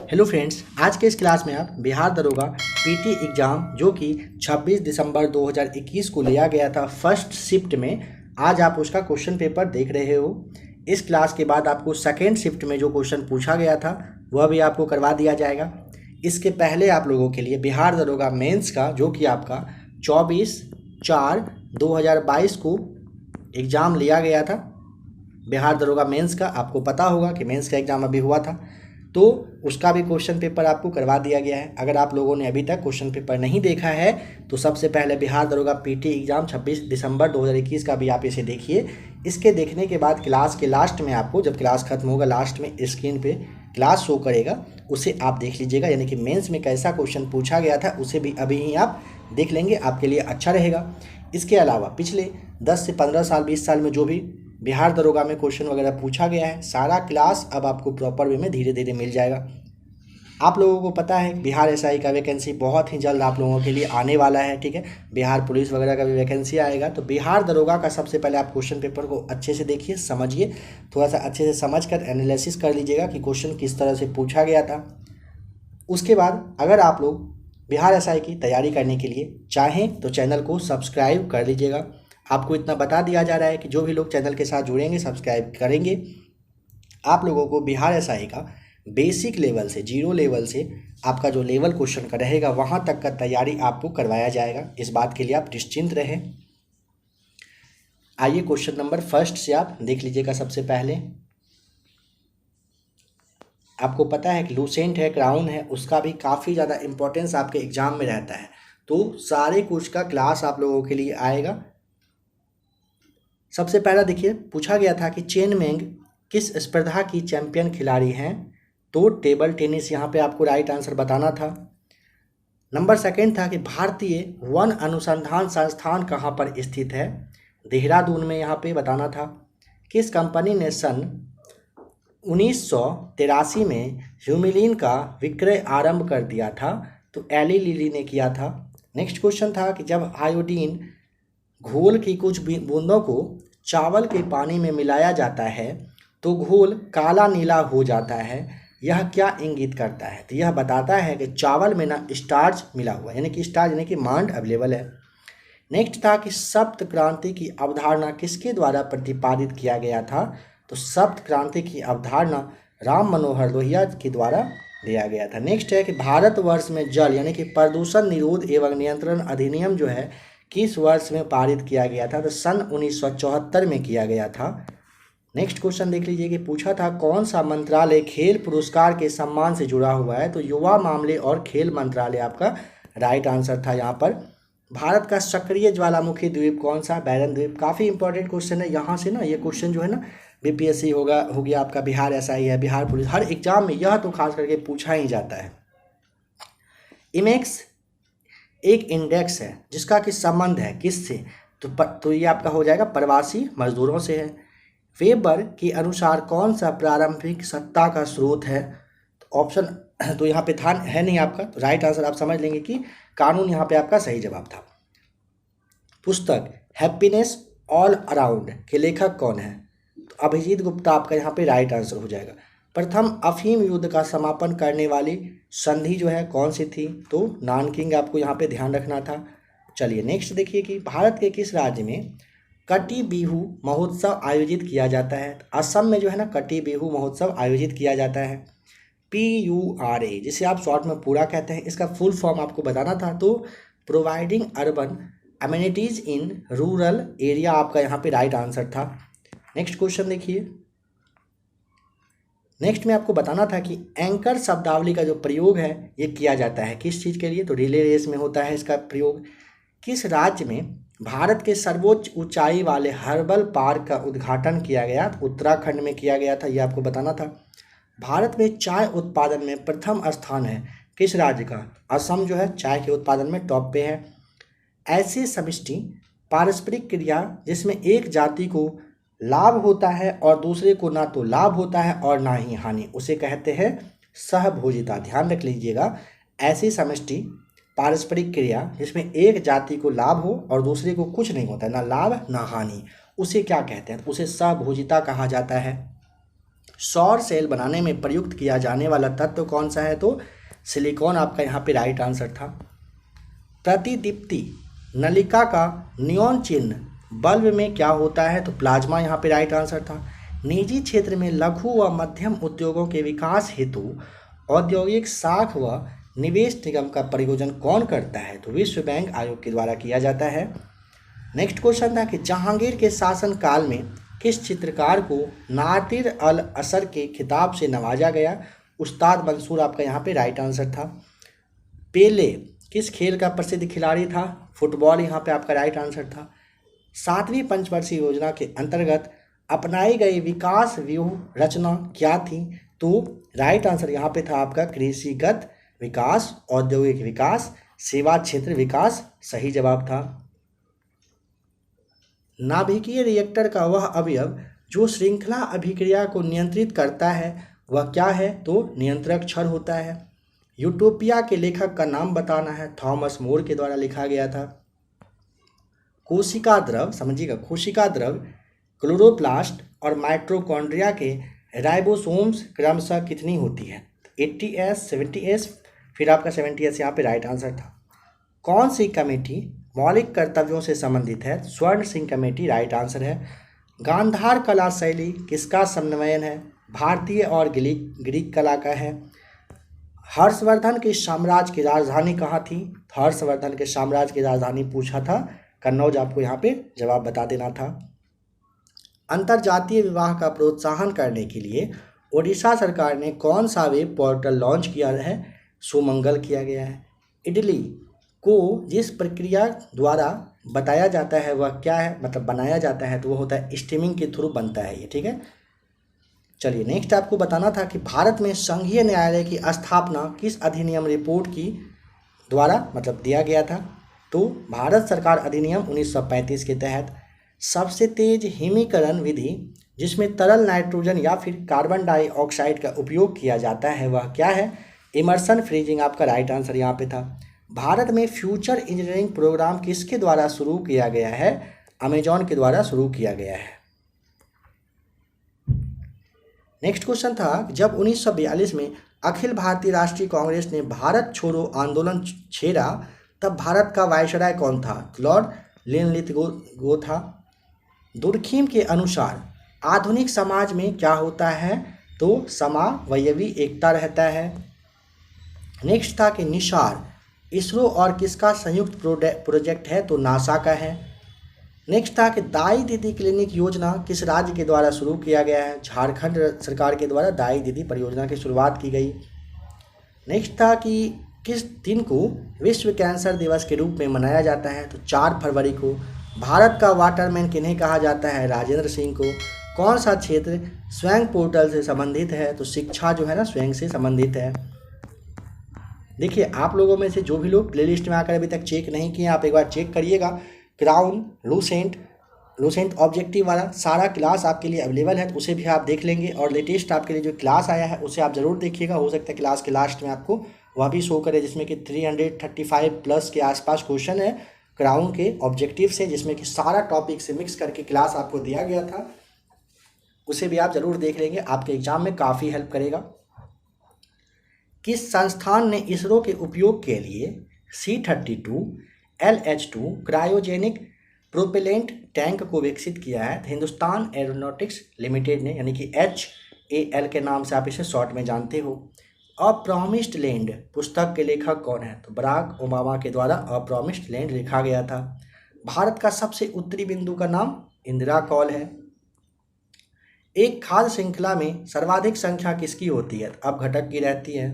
Hello friends, आज के इस क्लास में आप बिहार दरोगा पीटी एग्ज़ाम जो कि 26 दिसंबर 2021 को लिया गया था फर्स्ट शिफ्ट में, आज आप उसका क्वेश्चन पेपर देख रहे हो। इस क्लास के बाद आपको सेकेंड शिफ्ट में जो क्वेश्चन पूछा गया था वह भी आपको करवा दिया जाएगा। इसके पहले आप लोगों के लिए बिहार दरोगा मेंस का जो कि आपका 24/4/2022 को एग्ज़ाम लिया गया था। बिहार दरोगा मेंस का आपको पता होगा कि मेंस का एग्ज़ाम अभी हुआ था, तो उसका भी क्वेश्चन पेपर आपको करवा दिया गया है। अगर आप लोगों ने अभी तक क्वेश्चन पेपर नहीं देखा है तो सबसे पहले बिहार दरोगा पीटी एग्ज़ाम 26 दिसंबर 2021 का भी आप इसे देखिए। इसके देखने के बाद क्लास के लास्ट में आपको, जब क्लास खत्म होगा, लास्ट में स्क्रीन पे क्लास शो करेगा, उसे आप देख लीजिएगा। यानी कि मेंस में कैसा क्वेश्चन पूछा गया था उसे भी अभी ही आप देख लेंगे, आपके लिए अच्छा रहेगा। इसके अलावा पिछले 10 से 15 साल 20 साल में जो भी बिहार दरोगा में क्वेश्चन वगैरह पूछा गया है, सारा क्लास अब आपको प्रॉपर वे में धीरे धीरे मिल जाएगा। आप लोगों को पता है बिहार एसआई का वैकेंसी बहुत ही जल्द आप लोगों के लिए आने वाला है, ठीक है। बिहार पुलिस वगैरह का भी वैकेंसी आएगा, तो बिहार दरोगा का सबसे पहले आप क्वेश्चन पेपर को अच्छे से देखिए, समझिए, थोड़ा सा अच्छे से समझ कर एनालिसिस कर लीजिएगा कि क्वेश्चन किस तरह से पूछा गया था। उसके बाद अगर आप लोग बिहार एसआई की तैयारी करने के लिए चाहें तो चैनल को सब्सक्राइब कर लीजिएगा। आपको इतना बता दिया जा रहा है कि जो भी लोग चैनल के साथ जुड़ेंगे, सब्सक्राइब करेंगे, आप लोगों को बिहार एसआई का बेसिक लेवल से, जीरो लेवल से आपका जो लेवल क्वेश्चन का रहेगा वहाँ तक का तैयारी आपको करवाया जाएगा। इस बात के लिए आप निश्चिंत रहें। आइए क्वेश्चन नंबर फर्स्ट से आप देख लीजिएगा। सबसे पहले आपको पता है कि लूसेंट है, क्राउन है, उसका भी काफ़ी ज़्यादा इंपॉर्टेंस आपके एग्जाम में रहता है, तो सारे कुछ का क्लास आप लोगों के लिए आएगा। सबसे पहला देखिए, पूछा गया था कि चेन मेंग किस स्पर्धा की चैंपियन खिलाड़ी हैं, तो टेबल टेनिस, यहाँ पे आपको राइट आंसर बताना था। नंबर सेकंड था कि भारतीय वन अनुसंधान संस्थान कहाँ पर स्थित है, देहरादून में, यहाँ पे बताना था। किस कंपनी ने सन 1983 में ह्यूमिलीन का विक्रय आरंभ कर दिया था, तो एली लिली ने किया था। नेक्स्ट क्वेश्चन था कि जब आयोडीन घोल की कुछ बूंदों को चावल के पानी में मिलाया जाता है तो घोल काला नीला हो जाता है, यह क्या इंगित करता है, तो यह बताता है कि चावल में ना स्टार्च मिला हुआ है, यानी कि स्टार्च यानी कि मांड अवेलेबल है। नेक्स्ट था कि सप्त क्रांति की अवधारणा किसके द्वारा प्रतिपादित किया गया था, तो सप्त क्रांति की अवधारणा राम मनोहर लोहिया के द्वारा दिया गया था। नेक्स्ट है कि भारतवर्ष में जल यानी कि प्रदूषण निरोध एवं नियंत्रण अधिनियम जो है किस वर्ष में पारित किया गया था, तो सन 1974 में किया गया था। नेक्स्ट क्वेश्चन देख लीजिए कि पूछा था कौन सा मंत्रालय खेल पुरस्कार के सम्मान से जुड़ा हुआ है, तो युवा मामले और खेल मंत्रालय आपका राइट आंसर था। यहाँ पर भारत का सक्रिय ज्वालामुखी द्वीप कौन सा, बैरन द्वीप। काफ़ी इंपॉर्टेंट क्वेश्चन है, यहाँ से ना ये क्वेश्चन जो है ना बीपीएससी होगा, हो गया आपका, बिहार एसआई है, बिहार पुलिस, हर एग्जाम में यह तो खास करके पूछा ही जाता है। इमेक्स एक इंडेक्स है जिसका कि संबंध है किससे, तो ये आपका हो जाएगा प्रवासी मजदूरों से है। वेबर के अनुसार कौन सा प्रारंभिक सत्ता का स्रोत है, तो ऑप्शन तो यहाँ पे था है नहीं आपका, तो राइट आंसर आप समझ लेंगे कि कानून यहाँ पे आपका सही जवाब था। पुस्तक हैप्पीनेस ऑल अराउंड के लेखक कौन है, तो अभिजीत गुप्ता आपका यहाँ पे राइट आंसर हो जाएगा। प्रथम अफीम युद्ध का समापन करने वाली संधि जो है कौन सी थी, तो नानकिंग आपको यहाँ पे ध्यान रखना था। चलिए नेक्स्ट देखिए कि भारत के किस राज्य में कटी बिहू महोत्सव आयोजित किया जाता है, तो असम में जो है ना कटी बिहू महोत्सव आयोजित किया जाता है। PURA जिसे आप शॉर्ट में पूरा कहते हैं, इसका फुल फॉर्म आपको बताना था, तो providing urban amenities in rural area आपका यहाँ पे राइट आंसर था। नेक्स्ट क्वेश्चन देखिए, नेक्स्ट में आपको बताना था कि एंकर शब्दावली का जो प्रयोग है ये किया जाता है किस चीज़ के लिए, तो रिले रेस में होता है इसका प्रयोग। किस राज्य में भारत के सर्वोच्च ऊंचाई वाले हर्बल पार्क का उद्घाटन किया गया, तो उत्तराखंड में किया गया था, ये आपको बताना था। भारत में चाय उत्पादन में प्रथम स्थान है किस राज्य का, असम जो है चाय के उत्पादन में टॉप पे है। ऐसी समष्टि पारस्परिक क्रिया जिसमें एक जाति को लाभ होता है और दूसरे को ना तो लाभ होता है और ना ही हानि, उसे कहते हैं सहभोजिता। ध्यान रख लीजिएगा, ऐसी समष्टि पारस्परिक क्रिया जिसमें एक जाति को लाभ हो और दूसरे को कुछ नहीं होता है, ना लाभ ना हानि, उसे क्या कहते हैं, उसे सहभोजिता कहा जाता है। सौर सेल बनाने में प्रयुक्त किया जाने वाला तत्व कौन सा है? तो सिलिकॉन आपका यहाँ पे राइट आंसर था। प्रतिदीप्ति नलिका का नियॉन चिन्ह बल्ब में क्या होता है? तो प्लाज्मा यहाँ पे राइट आंसर था। निजी क्षेत्र में लघु व मध्यम उद्योगों के विकास हेतु औद्योगिक साख व निवेश निगम का प्रायोजन कौन करता है? तो विश्व बैंक आयोग के द्वारा किया जाता है। नेक्स्ट क्वेश्चन था कि जहांगीर के शासनकाल में किस चित्रकार को नादिर अल असर के खिताब से नवाजा गया? उस्ताद मंसूर आपका यहाँ पे राइट आंसर था। पेले किस खेल का प्रसिद्ध खिलाड़ी था? फुटबॉल यहाँ पे आपका राइट आंसर था। 7वीं पंचवर्षीय योजना के अंतर्गत अपनाई गई विकास व्यूह रचना क्या थी? तो राइट आंसर यहाँ पे था आपका कृषिगत विकास, औद्योगिक विकास, सेवा क्षेत्र विकास सही जवाब था। नाभिकीय रिएक्टर का वह अवयव जो श्रृंखला अभिक्रिया को नियंत्रित करता है वह क्या है? तो नियंत्रक छड़ होता है। यूटोपिया के लेखक का नाम बताना है। थॉमस मोर के द्वारा लिखा गया था। कोशिका द्रव, समझिएगा, कोशिका द्रव क्लोरोप्लास्ट और माइटोकॉन्ड्रिया के राइबोसोम्स क्रमशः कितनी होती है? 80s, 70s, फिर आपका 70s यहाँ पे राइट आंसर था। कौन सी कमेटी मौलिक कर्तव्यों से संबंधित है? स्वर्ण सिंह कमेटी राइट आंसर है। गांधार कला शैली किसका समन्वयन है? भारतीय और ग्रीक कला का है। हर्षवर्धन के साम्राज्य की राजधानी कहाँ थी? हर्षवर्धन के साम्राज्य की राजधानी पूछा था, कन्नौज आपको यहाँ पे जवाब बता देना था। अंतरजातीय विवाह का प्रोत्साहन करने के लिए ओडिशा सरकार ने कौन सा वेब पोर्टल लॉन्च किया है? सुमंगल किया गया है। इडली को जिस प्रक्रिया द्वारा बताया जाता है वह क्या है, मतलब बनाया जाता है, तो वो होता है स्टीमिंग के थ्रू बनता है ये, ठीक है। चलिए नेक्स्ट आपको बताना था कि भारत में संघीय न्यायालय की स्थापना किस अधिनियम रिपोर्ट की द्वारा मतलब दिया गया था? तो भारत सरकार अधिनियम 1935 के तहत। सबसे तेज हिमीकरण विधि जिसमें तरल नाइट्रोजन या फिर कार्बन डाइऑक्साइड का उपयोग किया जाता है वह क्या है? इमर्सन फ्रीजिंग आपका राइट आंसर यहाँ पे था। भारत में फ्यूचर इंजीनियरिंग प्रोग्राम किसके द्वारा शुरू किया गया है? अमेजॉन के द्वारा शुरू किया गया है। नेक्स्ट क्वेश्चन था जब 1942 में अखिल भारतीय राष्ट्रीय कांग्रेस ने भारत छोड़ो आंदोलन छेड़ा तब भारत का वायसराय कौन था? लॉर्ड लिनलिथगो था। दुर्खीम के अनुसार आधुनिक समाज में क्या होता है? तो समावयवी एकता रहता है। नेक्स्ट था कि निसार इसरो और किसका संयुक्त प्रोजेक्ट है? तो नासा का है। नेक्स्ट था कि दाई दीदी क्लिनिक योजना किस राज्य के द्वारा शुरू किया गया है? झारखंड सरकार के द्वारा दाई दीदी परियोजना की शुरुआत की गई। नेक्स्ट था कि किस दिन को विश्व कैंसर दिवस के रूप में मनाया जाता है? तो 4 फरवरी को। भारत का वाटरमैन किन्हें कहा जाता है? राजेंद्र सिंह को। कौन सा क्षेत्र स्वयं पोर्टल से संबंधित है? तो शिक्षा जो है ना स्वयं से संबंधित है। देखिए आप लोगों में से जो भी लोग प्लेलिस्ट में आकर अभी तक चेक नहीं किए आप एक बार चेक करिएगा। क्राउन, लूसेंट ऑब्जेक्टिव वाला सारा क्लास आपके लिए अवेलेबल है, तो उसे भी आप देख लेंगे। और लेटेस्ट आपके लिए जो क्लास आया है उसे आप ज़रूर देखिएगा। हो सकता है क्लास के लास्ट में आपको वह भी शो करे, जिसमें कि 335 प्लस के आसपास क्वेश्चन है क्राउन के ऑब्जेक्टिव से, जिसमें कि सारा टॉपिक से मिक्स करके क्लास आपको दिया गया था। उसे भी आप ज़रूर देख लेंगे, आपके एग्जाम में काफ़ी हेल्प करेगा। किस संस्थान ने इसरो के उपयोग के लिए C-32 LH-2 cryogenic propellant tank को विकसित किया है? हिंदुस्तान एरोनॉटिक्स लिमिटेड ने, यानी कि HAL के नाम से आप इसे शॉर्ट में जानते हो। अ प्रॉमिस्ड लैंड पुस्तक के लेखक कौन है? तो बराक ओबामा के द्वारा अ प्रॉमिस्ड लैंड लिखा गया था। भारत का सबसे उत्तरी बिंदु का नाम इंदिरा कॉल है। एक खाद्य श्रृंखला में सर्वाधिक संख्या किसकी होती है? अब घटक की रहती है।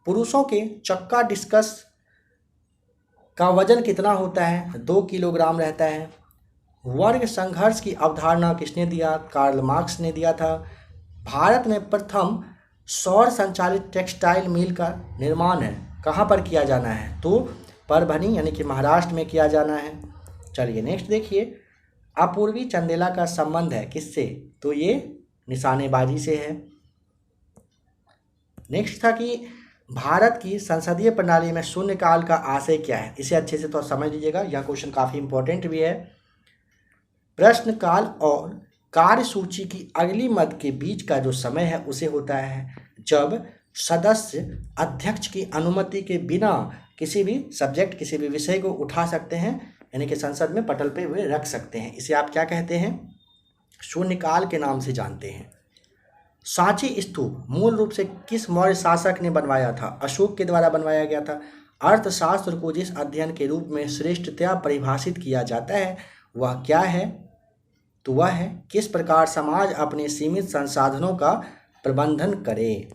पुरुषों के चक्का डिस्कस का वजन कितना होता है? 2 किलोग्राम रहता है। वर्ग संघर्ष की अवधारणा किसने दिया? कार्ल मार्क्स ने दिया था। भारत में प्रथम सौर संचालित टेक्सटाइल मिल का निर्माण है कहाँ पर किया जाना है? तो परभनी यानी कि महाराष्ट्र में किया जाना है। चलिए नेक्स्ट देखिए, अपूर्वी चंदेला का संबंध है किससे? तो ये निशानेबाजी से है। नेक्स्ट था कि भारत की संसदीय प्रणाली में शून्यकाल का आशय क्या है? इसे अच्छे से थोड़ा समझ लीजिएगा, यह क्वेश्चन काफ़ी इंपॉर्टेंट भी है। प्रश्नकाल और कार्यसूची की अगली मद के बीच का जो समय है उसे होता है जब सदस्य अध्यक्ष की अनुमति के बिना किसी भी सब्जेक्ट किसी भी विषय को उठा सकते हैं, यानी कि संसद में पटल पे वे रख सकते हैं। इसे आप क्या कहते हैं? शून्यकाल के नाम से जानते हैं। सांची स्तूप मूल रूप से किस मौर्य शासक ने बनवाया था? अशोक के द्वारा बनवाया गया था। अर्थशास्त्र को जिस अध्ययन के रूप में श्रेष्ठतया परिभाषित किया जाता है वह क्या है? तो वह है किस प्रकार समाज अपने सीमित संसाधनों का प्रबंधन करे।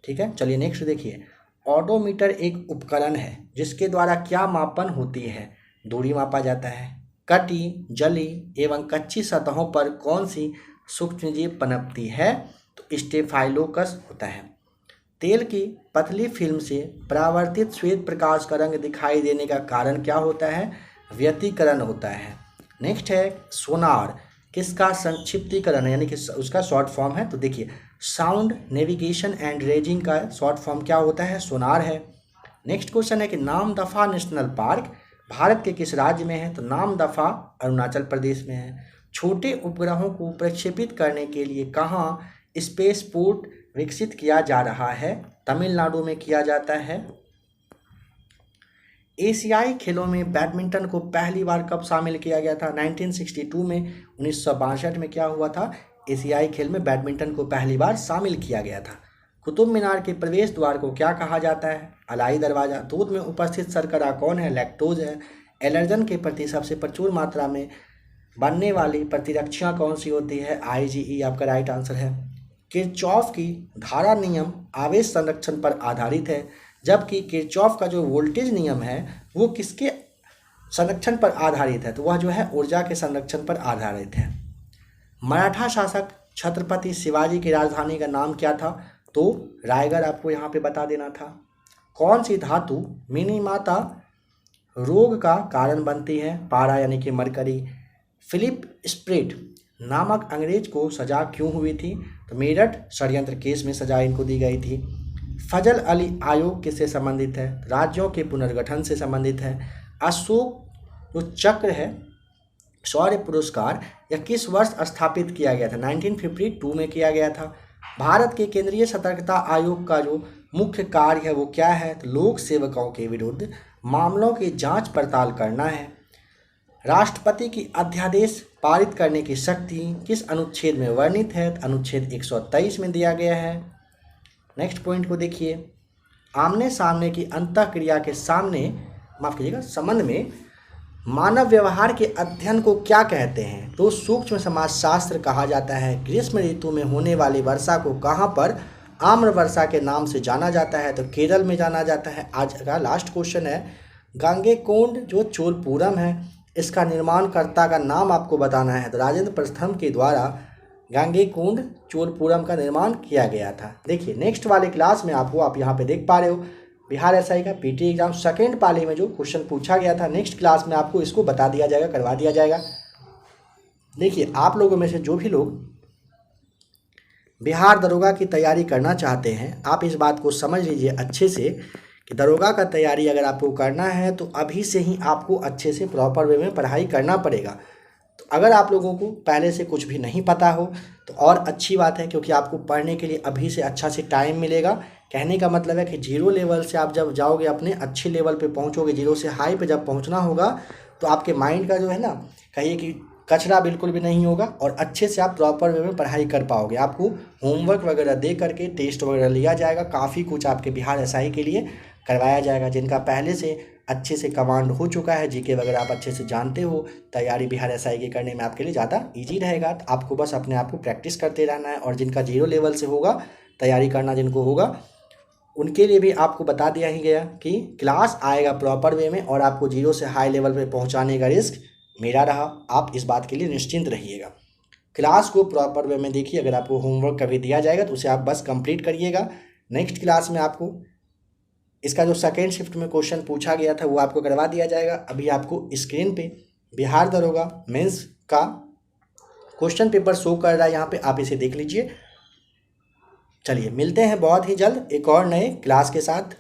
ठीक है, चलिए नेक्स्ट देखिए। ऑडोमीटर एक उपकरण है जिसके द्वारा क्या मापन होती है? दूरी मापा जाता है। कटी, जली एवं कच्ची सतहों पर कौन सी सूक्ष्मजीव पनपती है? तो स्टेफाइलोकस होता है। तेल की पतली फिल्म से परावर्तित श्वेत प्रकाश का रंग दिखाई देने का कारण क्या होता है? व्यतिकरण होता है। नेक्स्ट है सोनार, किसका संक्षिप्तीकरण है, यानी कि उसका शॉर्ट फॉर्म है? तो देखिए साउंड नेविगेशन एंड रेजिंग का शॉर्ट फॉर्म क्या होता है? सोनार है। नेक्स्ट क्वेश्चन है कि नामदफा नेशनल पार्क भारत के किस राज्य में है? तो नामदफा अरुणाचल प्रदेश में है। छोटे उपग्रहों को प्रक्षेपित करने के लिए कहाँ स्पेसपोर्ट विकसित किया जा रहा है? तमिलनाडु में किया जाता है। एशियाई खेलों में बैडमिंटन को पहली बार कब शामिल किया गया था? 1962 में। 1962 में क्या हुआ था? एशियाई खेल में बैडमिंटन को पहली बार शामिल किया गया था। कुतुब मीनार के प्रवेश द्वार को क्या कहा जाता है? अलाई दरवाज़ा। दूध में उपस्थित शर्करा कौन है? लैक्टोज है। एलर्जन के प्रति सबसे प्रचुर मात्रा में बनने वाली प्रतिरक्षाएं कौन सी होती है? IgE आपका राइट आंसर है। किरचॉफ की धारा नियम आवेश संरक्षण पर आधारित है, जबकि किरचॉफ का जो वोल्टेज नियम है वो किसके संरक्षण पर आधारित है? तो वह जो है ऊर्जा के संरक्षण पर आधारित है। मराठा शासक छत्रपति शिवाजी की राजधानी का नाम क्या था? तो रायगढ़ आपको यहाँ पे बता देना था। कौन सी धातु मिनीमाता रोग का कारण बनती है? पारा यानी कि मरकरी। फिलिप स्प्रेट नामक अंग्रेज को सजा क्यों हुई थी? तो मेरठ षड्यंत्र केस में सजा इनको दी गई थी। फजल अली आयोग किससे संबंधित है? राज्यों के पुनर्गठन से संबंधित है। अशोक जो चक्र है शौर्य पुरस्कार यह किस वर्ष स्थापित किया गया था? 1952 में किया गया था। भारत के केंद्रीय सतर्कता आयोग का जो मुख्य कार्य है वो क्या है? तो लोक सेवकों के विरुद्ध मामलों की जांच पड़ताल करना है। राष्ट्रपति की अध्यादेश पारित करने की शक्ति किस अनुच्छेद में वर्णित है? तो अनुच्छेद 123 में दिया गया है। नेक्स्ट पॉइंट को देखिए। आमने सामने की अंतःक्रिया के संबंध में मानव व्यवहार के अध्ययन को क्या कहते हैं? तो सूक्ष्म समाजशास्त्र कहा जाता है। ग्रीष्म ऋतु में होने वाली वर्षा को कहाँ पर आम्र वर्षा के नाम से जाना जाता है? तो केरल में जाना जाता है। आज का लास्ट क्वेश्चन है गांगेकोंड जो चोलपुरम है इसका निर्माणकर्ता का नाम आपको बताना है। तो राजेंद्र प्रथम के द्वारा गांगेकोंड चोलपुरम का निर्माण किया गया था। देखिए नेक्स्ट वाले क्लास में आप यहाँ पे देख पा रहे हो बिहार एसआई का पीटी एग्जाम सेकेंड पाली में जो क्वेश्चन पूछा गया था नेक्स्ट क्लास में आपको इसको बता दिया जाएगा, करवा दिया जाएगा। देखिए आप लोगों में से जो भी लोग बिहार दरोगा की तैयारी करना चाहते हैं आप इस बात को समझ लीजिए अच्छे से कि दरोगा का तैयारी अगर आपको करना है तो अभी से ही आपको अच्छे से प्रॉपर वे में पढ़ाई करना पड़ेगा। तो अगर आप लोगों को पहले से कुछ भी नहीं पता हो तो और अच्छी बात है, क्योंकि आपको पढ़ने के लिए अभी से अच्छा से टाइम मिलेगा। कहने का मतलब है कि जीरो लेवल से आप जब जाओगे अपने अच्छे लेवल पे पहुंचोगे, जीरो से हाई पे जब पहुंचना होगा तो आपके माइंड का जो है ना कहिए कि कचरा बिल्कुल भी नहीं होगा और अच्छे से आप प्रॉपर वे में पढ़ाई कर पाओगे। आपको होमवर्क वगैरह दे करके टेस्ट वगैरह लिया जाएगा, काफ़ी कुछ आपके बिहार एसआई के लिए करवाया जाएगा। जिनका पहले से अच्छे से कमांड हो चुका है, जीके वगैरह आप अच्छे से जानते हो, तैयारी बिहार एसआई के करने में आपके लिए ज़्यादा इजी रहेगा। तो आपको बस अपने आप को प्रैक्टिस करते रहना है। और जिनका जीरो लेवल से होगा तैयारी करना जिनको होगा उनके लिए भी आपको बता दिया ही गया कि क्लास आएगा प्रॉपर वे में और आपको जीरो से हाई लेवल पे पहुंचाने का रिस्क मेरा रहा। आप इस बात के लिए निश्चिंत रहिएगा। क्लास को प्रॉपर वे में देखिए। अगर आपको होमवर्क कभी दिया जाएगा तो उसे आप बस कंप्लीट करिएगा। नेक्स्ट क्लास में आपको इसका जो सेकेंड शिफ्ट में क्वेश्चन पूछा गया था वो आपको करवा दिया जाएगा। अभी आपको स्क्रीन पे बिहार दरोगा मेंस का क्वेश्चन पेपर शो कर रहा है, यहाँ पे आप इसे देख लीजिए। चलिए मिलते हैं बहुत ही जल्द एक और नए क्लास के साथ।